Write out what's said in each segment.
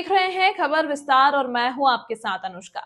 देख रहे हैं खबर विस्तार और मैं हूं आपके साथ अनुष्का।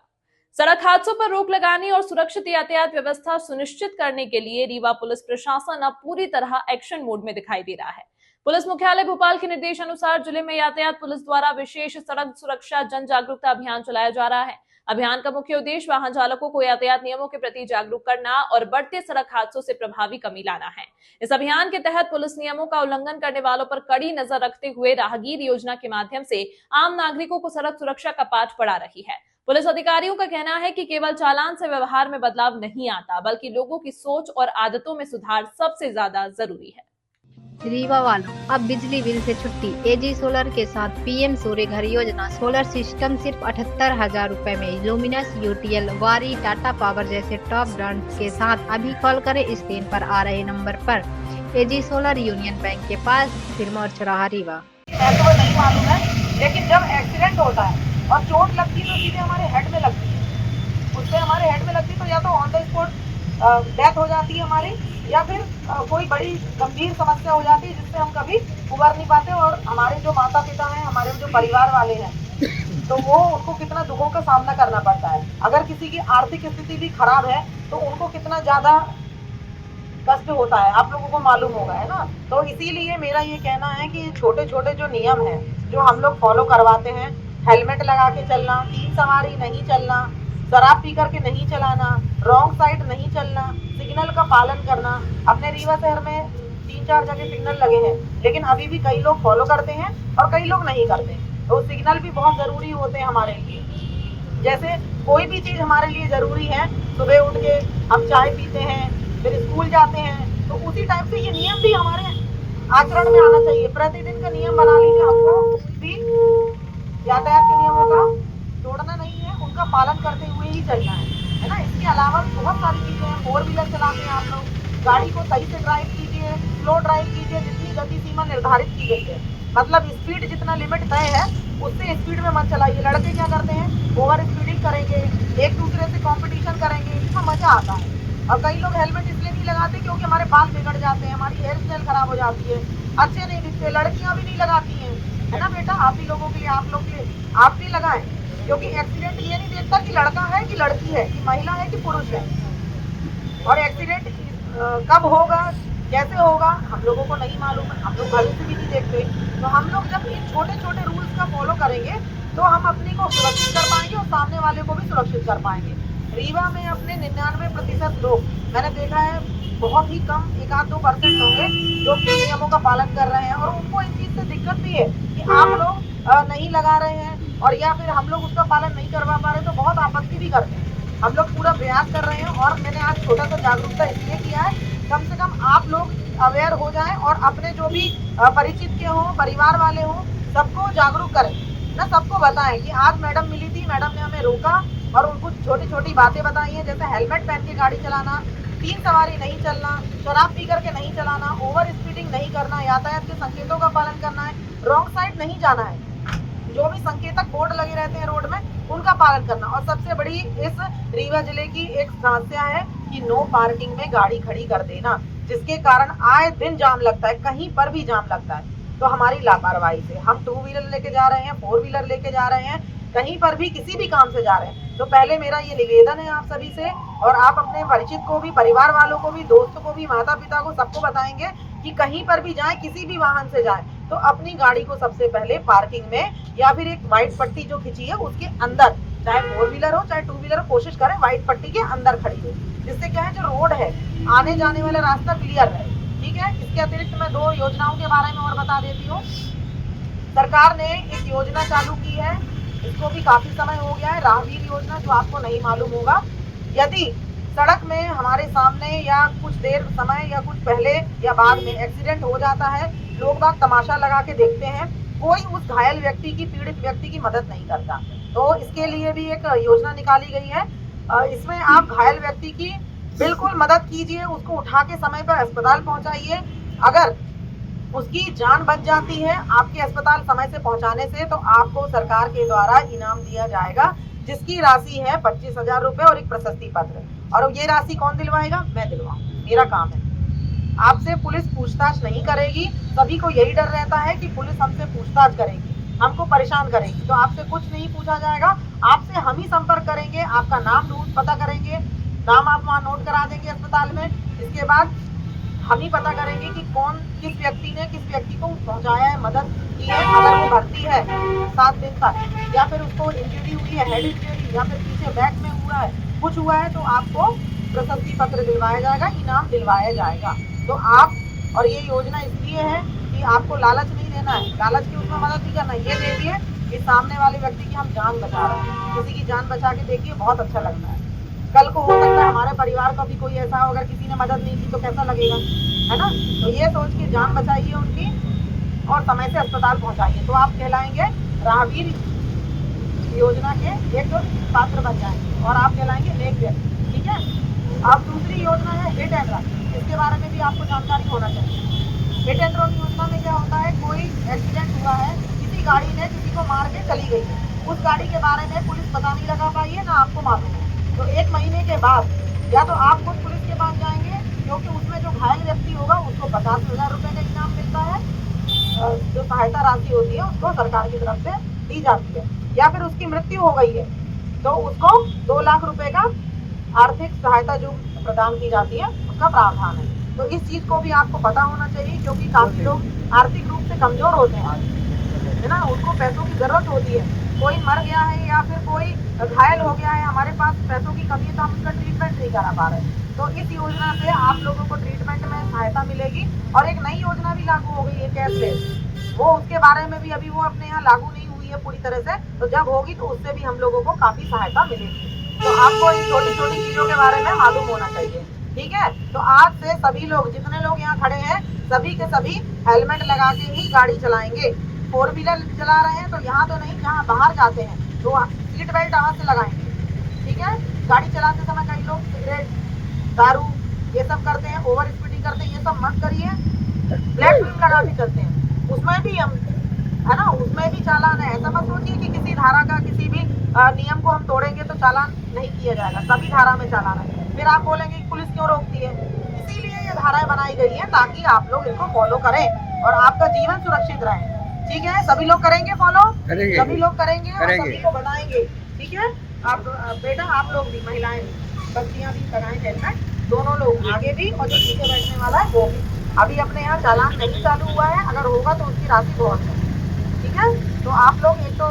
सड़क हादसों पर रोक लगाने और सुरक्षित यातायात व्यवस्था सुनिश्चित करने के लिए रीवा पुलिस प्रशासन अब पूरी तरह एक्शन मोड में दिखाई दे रहा है। पुलिस मुख्यालय भोपाल के निर्देश अनुसार जिले में यातायात पुलिस द्वारा विशेष सड़क सुरक्षा जन जागरूकता अभियान चलाया जा रहा है। अभियान का मुख्य उद्देश्य वाहन चालकों को यातायात नियमों के प्रति जागरूक करना और बढ़ते सड़क हादसों से प्रभावी कमी लाना है। इस अभियान के तहत पुलिस नियमों का उल्लंघन करने वालों पर कड़ी नजर रखते हुए राहगीर योजना के माध्यम से आम नागरिकों को सड़क सुरक्षा का पाठ पढ़ा रही है। पुलिस अधिकारियों का कहना है कि केवल चालान से व्यवहार में बदलाव नहीं आता, बल्कि लोगों की सोच और आदतों में सुधार सबसे ज्यादा जरूरी है। रीवा वालों, अब बिजली बिल से छुट्टी। एजी सोलर के साथ पीएम सूर्य घर योजना। सोलर सिस्टम सिर्फ 78,000 रुपए में। लुमिनस, यूटीएल, वारी, टाटा पावर जैसे टॉप ब्रांड के साथ अभी कॉल करें स्क्रीन पर आ रहे नंबर पर। एजी सोलर यूनियन बैंक के पास, सिरमौर चौराहा, रीवा। तो नहीं मालूम है, लेकिन जब एक्सीडेंट होता है और चोट लगती है तो सीधे हमारे हेड में लगती है। उससे हमारे हेड में लगती तो या तो ऑन द स्पॉट डेथ हो जाती है हमारी, या फिर कोई बड़ी गंभीर समस्या हो जाती है जिससे हम कभी उबर नहीं पाते। और हमारे जो माता पिता हैं, हमारे जो परिवार वाले हैं, तो वो उनको कितना दुखों का सामना करना पड़ता है। अगर किसी की आर्थिक स्थिति भी खराब है तो उनको कितना ज्यादा कष्ट होता है, आप लोगों को मालूम होगा, है ना। तो इसीलिए मेरा ये कहना है कि छोटे छोटे जो नियम हैं जो हम लोग फॉलो करवाते हैं, हेलमेट लगा के चलना, 3 सवारी नहीं चलना, शराब पी करके नहीं चलाना, रॉन्ग साइड नहीं चलना, सिग्नल का पालन करना। अपने रीवा शहर में 3-4 जगह सिग्नल लगे हैं, लेकिन अभी भी कई लोग फॉलो करते हैं और कई लोग नहीं करते। तो सिग्नल भी बहुत जरूरी होते हैं हमारे लिए। जैसे कोई भी चीज हमारे लिए जरूरी है, सुबह उठ के हम चाय पीते हैं, फिर स्कूल जाते हैं, तो उसी टाइप से ये नियम भी हमारे आचरण में आना चाहिए। प्रतिदिन का नियम बना लीजिए, हमको भी यातायात के नियमों का तोड़ना नहीं है, उनका पालन करते हुए ही चलना है ना। इसके अलावा बहुत सारी चीजें हैं। 4 व्हीलर चलाते हैं आप लोग, गाड़ी को सही से ड्राइव कीजिए, स्लो ड्राइव कीजिए, जितनी गति सीमा निर्धारित की गई है, मतलब स्पीड जितना लिमिट तय है उससे स्पीड में मत चलाइए। लड़के क्या करते हैं, ओवर स्पीडिंग करेंगे, एक दूसरे से कॉम्पिटिशन करेंगे, इसमें मजा आता है। और कई लोग हेलमेट इसलिए नहीं लगाते क्योंकि हमारे बाल बिगड़ जाते हैं, हमारी हेयर स्टाइल खराब हो जाती है, अच्छे नहीं दिखते। लड़कियां भी नहीं लगाती हैं, है ना बेटा। आप ही लोगों के लिए, आप लोग के लिए आप भी लगाएं, क्योंकि एक्सीडेंट ये नहीं देखता कि लड़का है कि लड़की है, कि महिला है कि पुरुष है। और एक्सीडेंट कब होगा, कैसे होगा, हम लोगों को नहीं मालूम है, हम लोग भविष्य भी नहीं देखते। तो हम लोग जब इन छोटे छोटे रूल्स का फॉलो करेंगे तो हम अपने को सुरक्षित कर पाएंगे और सामने वाले को भी सुरक्षित कर पाएंगे। रीवा में अपने 99% लोग मैंने देखा है, बहुत ही कम 1-2% होंगे जो कि नियमों का पालन कर रहे हैं। और उनको इस चीज से दिक्कत भी है कि आप लोग नहीं लगा रहे हैं, और या फिर हम लोग उसका पालन नहीं करवा पा रहे, तो बहुत आपत्ति भी करते हैं। हम लोग पूरा प्रयास कर रहे हैं और मैंने आज छोटा सा जागरूकता इसलिए किया है, कम से कम आप लोग अवेयर हो जाएं और अपने जो भी परिचित के हों, परिवार वाले हों, सबको जागरूक करें ना, सबको बताएं कि आज मैडम मिली थी, मैडम ने हमें रोका और उनको छोटी छोटी बातें बताई हैं, जैसे हेलमेट पहन के गाड़ी चलाना, 3 सवारी नहीं चलना, शराब पी करके नहीं चलाना, ओवर स्पीडिंग नहीं करना, यातायात के संकेतों का पालन करना है, रॉन्ग साइड नहीं जाना है, जो भी संकेतक बोर्ड लगे रहते हैं रोड में उनका पालन करना। और सबसे बड़ी इस रीवा जिले की एक समस्या है कि नो पार्किंग में गाड़ी खड़ी कर देना, जिसके कारण आए दिन जाम लगता है, कहीं पर भी जाम लगता है। तो हमारी लापरवाही से हम 2 व्हीलर लेके जा रहे हैं, 4 व्हीलर लेके जा रहे हैं, कहीं पर भी किसी भी काम से जा रहे हैं, तो पहले मेरा ये निवेदन है आप सभी से, और आप अपने परिचित को भी, परिवार वालों को भी, दोस्तों को भी, माता पिता को, सबको बताएंगे कि कहीं पर भी जाएं, किसी भी वाहन से जाएं, तो अपनी गाड़ी को सबसे पहले पार्किंग में या फिर एक व्हाइट पट्टी जो खिंची है उसके अंदर, चाहे 4 व्हीलर हो चाहे 2 व्हीलर हो, कोशिश करें व्हाइट पट्टी के अंदर खड़ी हो, जिससे क्या है, जो रोड है, आने जाने वाला रास्ता क्लियर रहे। ठीक है। इसके अतिरिक्त मैं 2 योजनाओं के बारे में और बता देती हूँ। सरकार ने एक योजना चालू की है, इसको भी काफी समय हो गया है, राहगीर योजना, जो आपको नहीं मालूम होगा। यदि सड़क में हमारे सामने या कुछ देर समय या कुछ पहले या बाद में एक्सीडेंट हो जाता है, लोग बाग तमाशा लगा के देखते हैं, कोई उस घायल व्यक्ति की, पीड़ित व्यक्ति की मदद नहीं करता। तो इसके लिए भी एक योजना निकाली गई है। इसमें आप घायल व्यक्ति की बिल्कुल मदद कीजिए, उसको उठा के समय पर अस्पताल पहुंचाइए। अगर उसकी जान बच जाती है आपके अस्पताल समय से पहुंचाने से, तो आपको सरकार के द्वारा इनाम दिया जाएगा, जिसकी राशि है 25,000 रुपए और एक प्रशस्ति पत्र। और ये राशि कौन दिलवाएगा? मैं दिलवाऊंगा, मेरा काम है। आपसे पुलिस पूछताछ नहीं करेगी। सभी को यही डर रहता है कि पुलिस हमसे पूछताछ करेगी, हमको परेशान करेंगी। तो आपसे कुछ नहीं पूछा जाएगा, आपसे हम ही संपर्क करेंगे, आपका नाम पता करेंगे, नाम आप वहाँ नोट करा देंगे अस्पताल में। इसके बाद हम ही पता करेंगे कि कौन किस व्यक्ति ने किस व्यक्ति को पहुंचाया है, मदद की है। अगर वो भर्ती है 7 दिन तक, या फिर उसको इंजरी हुई है, हेड इंजरी, या फिर पीछे बैक में हुआ है, कुछ हुआ है, तो आपको प्रशस्ति पत्र दिलवाया जाएगा, इनाम दिलवाया जाएगा। तो आप, और ये योजना इसलिए है कि आपको लालच नहीं देना है, लालच की उसमें मदद नहीं करना है। ये देखिए कि सामने वाले व्यक्ति की हम जान बचा रहे हैं, किसी की जान बचा के देखिए, बहुत अच्छा लगता है। कल को हो सकता है हमारे परिवार का भी कोई ऐसा हो, अगर किसी ने मदद नहीं की तो कैसा लगेगा, है ना। तो ये सोच के जान बचाइए उनकी और समय से अस्पताल पहुंचाइए, तो आप कहलाएंगे राहगीर योजना के एक पात्र बन जाएंगे और आप कहलाएंगे नेक व्यक्ति, ठीक है। अब दूसरी योजना है हिट एंड रन, इसके बारे में भी आपको जानकारी होना चाहिए। हिट एंड रन योजना में क्या होता है, कोई एक्सीडेंट हुआ है, किसी गाड़ी ने किसी को मार के चली गई है, उस गाड़ी के बारे में पुलिस पता नहीं लगा पाई है, ना आपको मालूम है, तो 1 महीने के बाद या तो आप खुद पुलिस के पास जाएंगे, क्योंकि उसमें जो घायल व्यक्ति होगा उसको 50,000 रुपये का इनाम मिलता है, जो सहायता राशि होती है उसको सरकार की तरफ से दी जाती है। या फिर उसकी मृत्यु हो गई है तो उसको 2 लाख रुपए का आर्थिक सहायता जो प्रदान की जाती है उसका प्रावधान है। तो इस चीज को भी आपको पता होना चाहिए, क्योंकि काफी लोग आर्थिक रूप से कमजोर होते हैं, है ना, उनको पैसों की जरूरत होती है। कोई मर गया है या फिर कोई घायल हो गया है, हमारे पास पैसों की कमी है तो हम उसका ट्रीटमेंट नहीं करा पा रहे, तो इस योजना से आप लोगों को ट्रीटमेंट में सहायता मिलेगी। और एक नई योजना भी लागू हो गई है कैशलेस, वो उसके बारे में भी अभी वो अपने यहाँ लागू नहीं हुई है पूरी तरह से, तो जब होगी तो उससे भी हम लोगों को काफी सहायता मिलेगी। तो आपको इन छोटी छोटी चीजों के बारे में मालूम होना चाहिए, ठीक है। तो आज से सभी लोग, जितने लोग यहाँ खड़े हैं, सभी के सभी हेलमेट लगा के ही गाड़ी चलाएंगे। 4 व्हीलर चला रहे हैं तो यहाँ तो नहीं, जहाँ बाहर जाते हैं तो सीट बेल्ट अवश्य लगाएंगे, ठीक है। गाड़ी चलाते समय कई लोग सिगरेट, दारू ये सब करते हैं, ओवर स्पीडिंग करते हैं, ये सब मत करिए। ब्लैक फिल्म लगा के चलते हैं, उसमें भी हम, है ना, उसमें भी चालान है। ऐसा मत सोचिए कि किसी धारा का, किसी भी नियम को हम तोड़ेंगे तो चालान नहीं किया जाएगा, सभी धारा में चालान है। फिर आप बोलेंगे कि पुलिस क्यों रोकती है, इसीलिए ये धाराएं बनाई गई है ताकि आप लोग इनको फॉलो करें और आपका जीवन सुरक्षित रहे, ठीक है। सभी लोग करेंगे फॉलो, सभी लोग करेंगे और सभी को बताएंगे, ठीक है। आप बेटा, आप लोग भी, महिलाएं भी, बच्चियां भी लगाएं हेलमेट, दोनों लोग, आगे भी और जो पीछे बैठने वाला है वो भी। अभी अपने यहाँ चालान नहीं चालू हुआ है, अगर होगा तो उसकी राशि बहुत है, ठीक है। तो आप लोग एक तो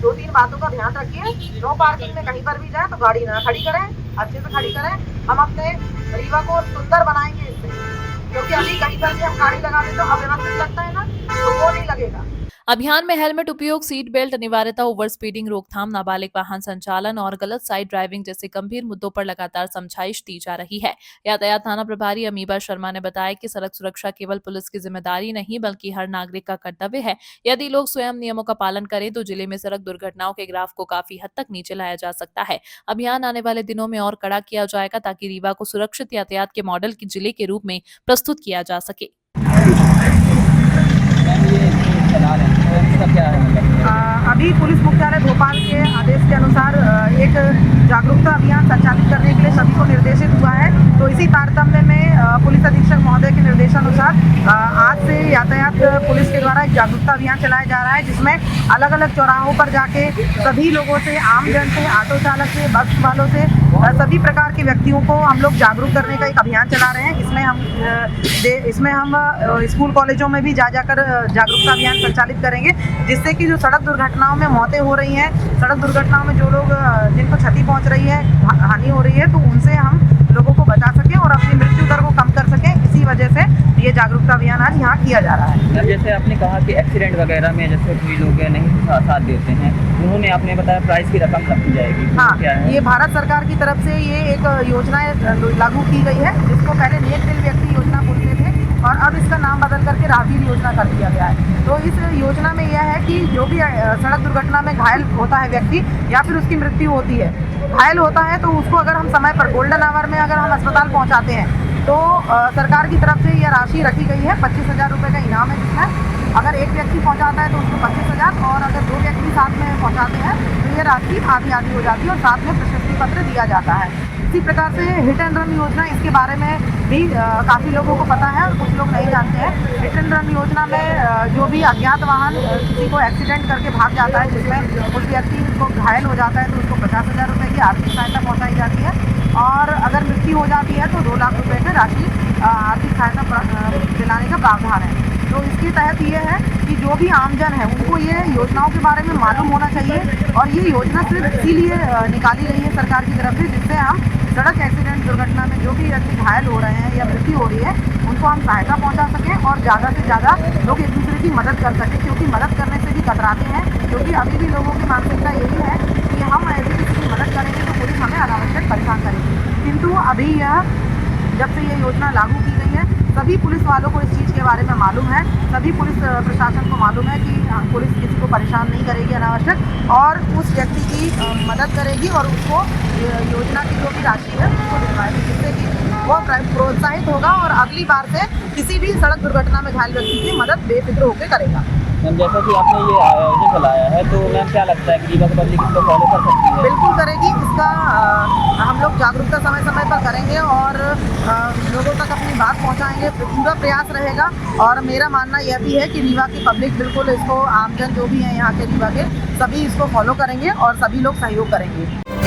2-3 बातों का ध्यान रखिए। नो पार्किंग में कहीं पर भी जाए तो गाड़ी ना खड़ी करें, अच्छे से खड़ी करें। हम अपने रीवा को सुंदर बनाएंगे इससे, क्योंकि अभी कहीं पर भी हम गाड़ी लगा दें तो अव्यवस्थित लगता है ना, तो वो नहीं लगेगा। अभियान में हेलमेट उपयोग, सीट बेल्ट अनिवार्यता, ओवर स्पीडिंग रोकथाम, नाबालिग वाहन संचालन और गलत साइड ड्राइविंग जैसे गंभीर मुद्दों पर लगातार समझाइश दी जा रही है। यातायात थाना प्रभारी अमीबा शर्मा ने बताया कि सड़क सुरक्षा केवल पुलिस की जिम्मेदारी नहीं बल्कि हर नागरिक का कर्तव्य है। यदि लोग स्वयं नियमों का पालन करें तो जिले में सड़क दुर्घटनाओं के ग्राफ को काफी हद तक नीचे लाया जा सकता है। अभियान आने वाले दिनों में और कड़ा किया जाएगा ताकि रीवा को सुरक्षित यातायात के मॉडल की जिले के रूप में प्रस्तुत किया जा सके। अभी पुलिस मुख्यालय भोपाल के आदेश के अनुसार एक जागरूकता अभियान संचालित करने के लिए सभी को निर्देशित हुआ है। तो इसी तारतम्य में पुलिस अधीक्षक महोदय के निर्देशानुसार आज से यातायात पुलिस के द्वारा एक जागरूकता अभियान चलाया जा रहा है, जिसमें अलग अलग चौराहों पर जाके सभी लोगों से, आम जन से, ऑटो चालक से, बस वालों से, सभी प्रकार के व्यक्तियों को हम लोग जागरूक करने का एक अभियान चला रहे हैं। इसमें हम स्कूल कॉलेजों में भी जाकर जागरूकता अभियान संचालित करेंगे, जिससे कि जो सड़क दुर्घटनाओं में मौतें हो रही हैं, सड़क दुर्घटनाओं में जो लोग, जिनको क्षति पहुंच रही है, हानि हो रही है, तो उनसे हम लोगों को बचा सकें और अपनी मृत्यु दर को कम कर सकें। इसी वजह से ये जागरूकता अभियान आज यहाँ किया जा रहा है। जैसे आपने कहा कि एक्सीडेंट वगैरह में जैसे कोई लोग नहीं साथ देते हैं, उन्होंने आपने बताया प्राइस की रकम रखी जाएगी, हाँ, क्या है? ये भारत सरकार की तरफ से ये एक योजना लागू की गई है, जिसको पहले नेक दिल व्यक्ति योजना बोलते थे और अब इसका नाम बदल करके राहगीर योजना कर दिया गया है। तो इस योजना में यह है कि जो भी सड़क दुर्घटना में घायल होता है व्यक्ति या फिर उसकी मृत्यु होती है, घायल होता है, तो उसको अगर हम समय पर गोल्डन आवर में अगर हम अस्पताल पहुंचाते हैं तो सरकार की तरफ से यह राशि रखी गई है। 25,000 रुपये का इनाम है, जिसमें अगर एक व्यक्ति पहुंचाता है तो उसको 25,000 और अगर 2 व्यक्ति साथ में पहुंचाते हैं तो ये राशि आधी आधी हो जाती है और साथ में प्रशस्ति पत्र दिया जाता है। इसी प्रकार से हिट एंड रन योजना, इसके बारे में भी काफ़ी लोगों को पता है और कुछ लोग नहीं जानते हैं। हिट एंड रन योजना में जो भी अज्ञात वाहन किसी को एक्सीडेंट करके भाग जाता है, जिसमें उस व्यक्ति को घायल हो जाता है, तो उसको 50,000 रुपये की आर्थिक सहायता पहुँचाई जाती है। और अगर मृत्यु हो जाती है तो 2 लाख रुपये की राशि आर्थिक सहायता दिलाने का प्रावधान है। तो इसके तहत ये है कि जो भी आमजन है उनको ये योजनाओं के बारे में मालूम होना चाहिए, और ये योजना सिर्फ इसीलिए निकाली गई है सरकार की तरफ से, जिससे हम सड़क एक्सीडेंट दुर्घटना में जो भी व्यक्ति घायल हो रहे हैं या मृत्यु हो रही है उनको हम सहायता पहुंचा सकें और ज़्यादा से ज़्यादा लोग एक दूसरे की मदद कर सकें, क्योंकि मदद करने से भी कतराते हैं। क्योंकि अभी भी लोगों की मानसिकता यही है कि हम ऐसे किसी की मदद करेंगे तो पुलिस हमें अनावश्यक परेशान करेगी। किंतु अभी यह जब से ये योजना लागू की गई है, सभी पुलिस वालों को इस चीज़ के बारे में मालूम है, सभी पुलिस प्रशासन को मालूम है कि पुलिस किसी को परेशान नहीं करेगी अनावश्यक, और उस व्यक्ति की मदद करेगी और उसको योजना की जो भी राशि है उसको दिलवाएगी, जिससे कि वो प्रोत्साहित होगा और अगली बार से किसी भी सड़क दुर्घटना में घायल व्यक्ति की मदद बेफिक्र होकर करेगा। मैम जैसा कि आपने ये आयोजन चलाया है, तो मैम क्या लगता है कि रीवा पब्लिक इसको फॉलो कर सकती है? बिल्कुल करेगी। इसका हम लोग जागरूकता समय समय पर करेंगे और लोगों तक अपनी बात पहुंचाएंगे, पूरा प्रयास रहेगा। और मेरा मानना यह भी है कि रीवा की पब्लिक बिल्कुल इसको, आमजन जो भी हैं यहाँ के रीवा के, सभी इसको फॉलो करेंगे और सभी लोग सहयोग करेंगे।